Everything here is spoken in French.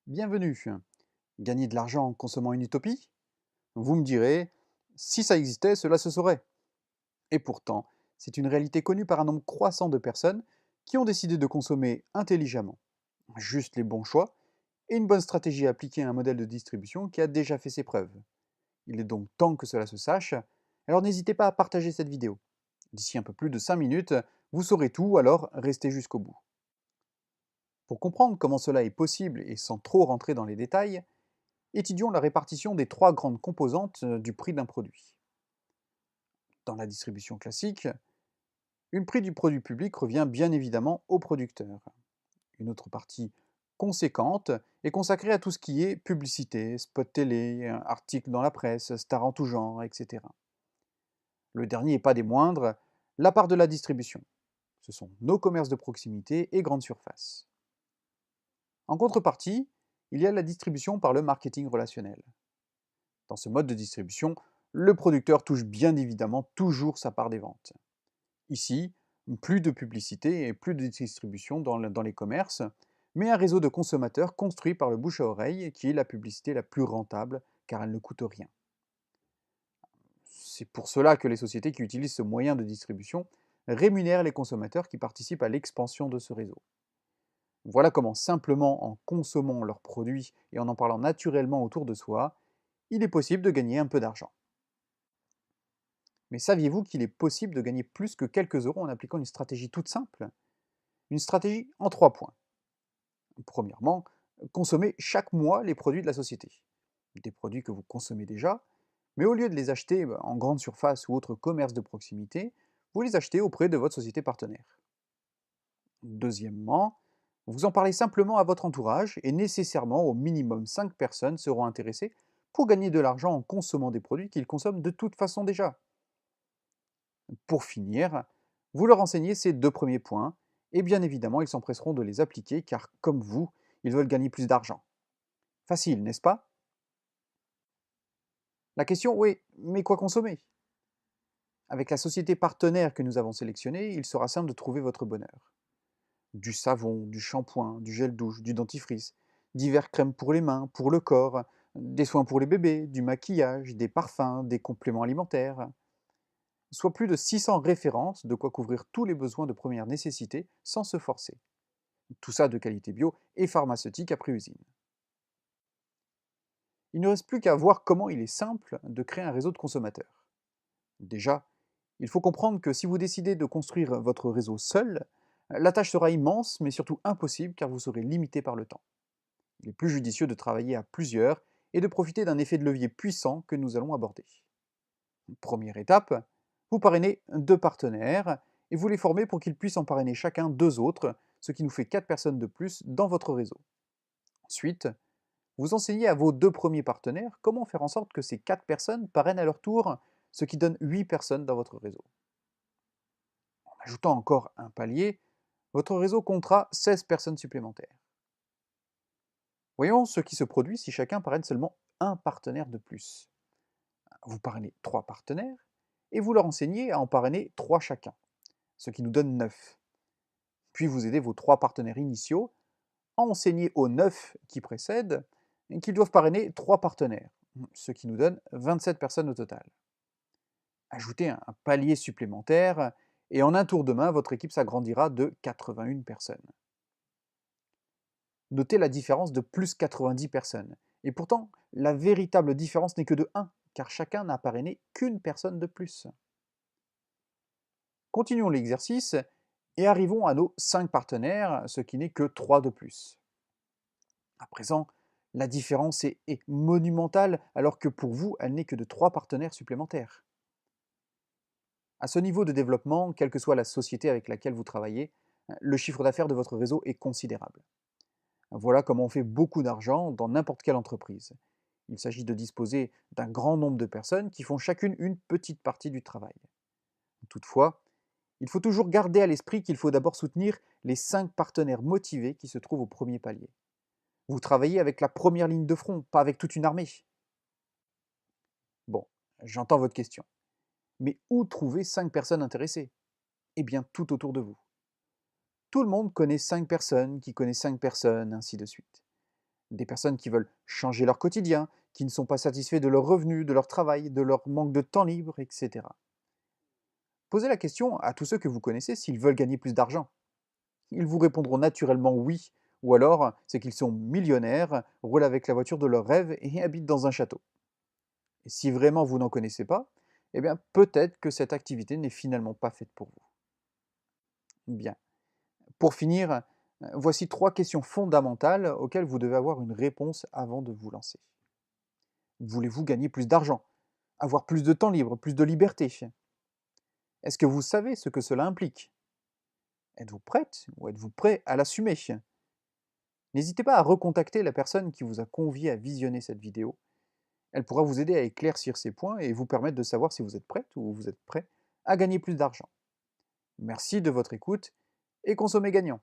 Bienvenue. Gagner de l'argent en consommant une utopie? Vous me direz, si ça existait, cela se saurait. Et pourtant, c'est une réalité connue par un nombre croissant de personnes qui ont décidé de consommer intelligemment, juste les bons choix, et une bonne stratégie appliquée à un modèle de distribution qui a déjà fait ses preuves. Il est donc temps que cela se sache, alors n'hésitez pas à partager cette vidéo. D'ici un peu plus de 5 minutes, vous saurez tout, alors restez jusqu'au bout. Pour comprendre comment cela est possible et sans trop rentrer dans les détails, étudions la répartition des trois grandes composantes du prix d'un produit. Dans la distribution classique, une prix du produit public revient bien évidemment au producteur. Une autre partie conséquente est consacrée à tout ce qui est publicité, spot télé, articles dans la presse, stars en tout genre, etc. Le dernier n'est pas des moindres, la part de la distribution. Ce sont nos commerces de proximité et grandes surfaces. En contrepartie, il y a la distribution par le marketing relationnel. Dans ce mode de distribution, le producteur touche bien évidemment toujours sa part des ventes. Ici, plus de publicité et plus de distribution dans les commerces, mais un réseau de consommateurs construit par le bouche à oreille qui est la publicité la plus rentable car elle ne coûte rien. C'est pour cela que les sociétés qui utilisent ce moyen de distribution rémunèrent les consommateurs qui participent à l'expansion de ce réseau. Voilà comment simplement en consommant leurs produits et en parlant naturellement autour de soi, il est possible de gagner un peu d'argent. Mais saviez-vous qu'il est possible de gagner plus que quelques euros en appliquant une stratégie toute simple? Une stratégie en 3 points. Premièrement, consommez chaque mois les produits de la société. Des produits que vous consommez déjà, mais au lieu de les acheter en grande surface ou autre commerce de proximité, vous les achetez auprès de votre société partenaire. Deuxièmement, vous en parlez simplement à votre entourage et nécessairement au minimum 5 personnes seront intéressées pour gagner de l'argent en consommant des produits qu'ils consomment de toute façon déjà. Pour finir, vous leur enseignez ces deux premiers points, et bien évidemment, ils s'empresseront de les appliquer car, comme vous, ils veulent gagner plus d'argent. Facile, n'est-ce pas? La question, oui, mais quoi consommer? Avec la société partenaire que nous avons sélectionnée, il sera simple de trouver votre bonheur. Du savon, du shampoing, du gel douche, du dentifrice, divers crèmes pour les mains, pour le corps, des soins pour les bébés, du maquillage, des parfums, des compléments alimentaires, soit plus de 600 références, de quoi couvrir tous les besoins de première nécessité sans se forcer. Tout ça de qualité bio et pharmaceutique après usine. Il ne reste plus qu'à voir comment il est simple de créer un réseau de consommateurs. Déjà, il faut comprendre que si vous décidez de construire votre réseau seul, la tâche sera immense mais surtout impossible car vous serez limité par le temps. Il est plus judicieux de travailler à plusieurs et de profiter d'un effet de levier puissant que nous allons aborder. Première étape, vous parrainez deux partenaires et vous les formez pour qu'ils puissent en parrainer chacun deux autres, ce qui nous fait 4 personnes de plus dans votre réseau. Ensuite, vous enseignez à vos deux premiers partenaires comment faire en sorte que ces 4 personnes parrainent à leur tour, ce qui donne 8 personnes dans votre réseau. En ajoutant encore un palier, votre réseau comptera 16 personnes supplémentaires. Voyons ce qui se produit si chacun parraine seulement un partenaire de plus. Vous parrainez 3 partenaires et vous leur enseignez à en parrainer 3 chacun, ce qui nous donne 9. Puis vous aidez vos 3 partenaires initiaux à enseigner aux 9 qui précèdent qu'ils doivent parrainer 3 partenaires, ce qui nous donne 27 personnes au total. Ajoutez un palier supplémentaire et en un tour de main, votre équipe s'agrandira de 81 personnes. Notez la différence de plus 90 personnes. Et pourtant, la véritable différence n'est que de 1, car chacun n'a parrainé qu'une personne de plus. Continuons l'exercice et arrivons à nos 5 partenaires, ce qui n'est que 3 de plus. À présent, la différence est monumentale alors que pour vous, elle n'est que de 3 partenaires supplémentaires. À ce niveau de développement, quelle que soit la société avec laquelle vous travaillez, le chiffre d'affaires de votre réseau est considérable. Voilà comment on fait beaucoup d'argent dans n'importe quelle entreprise. Il s'agit de disposer d'un grand nombre de personnes qui font chacune une petite partie du travail. Toutefois, il faut toujours garder à l'esprit qu'il faut d'abord soutenir les 5 partenaires motivés qui se trouvent au premier palier. Vous travaillez avec la première ligne de front, pas avec toute une armée. Bon, j'entends votre question. Mais où trouver 5 personnes intéressées? Eh bien, tout autour de vous. Tout le monde connaît 5 personnes qui connaissent 5 personnes, ainsi de suite. Des personnes qui veulent changer leur quotidien, qui ne sont pas satisfaits de leur revenu, de leur travail, de leur manque de temps libre, etc. Posez la question à tous ceux que vous connaissez s'ils veulent gagner plus d'argent. Ils vous répondront naturellement oui, ou alors c'est qu'ils sont millionnaires, roulent avec la voiture de leurs rêves et habitent dans un château. Et si vraiment vous n'en connaissez pas, eh bien peut-être que cette activité n'est finalement pas faite pour vous. Bien. Pour finir, voici 3 questions fondamentales auxquelles vous devez avoir une réponse avant de vous lancer. Voulez-vous gagner plus d'argent? Avoir plus de temps libre, plus de liberté? Est-ce que vous savez ce que cela implique? Êtes-vous prête ou êtes-vous prêt à l'assumer? N'hésitez pas à recontacter la personne qui vous a convié à visionner cette vidéo. Elle pourra vous aider à éclaircir ces points et vous permettre de savoir si vous êtes prête ou vous êtes prêt à gagner plus d'argent. Merci de votre écoute et consommez gagnant.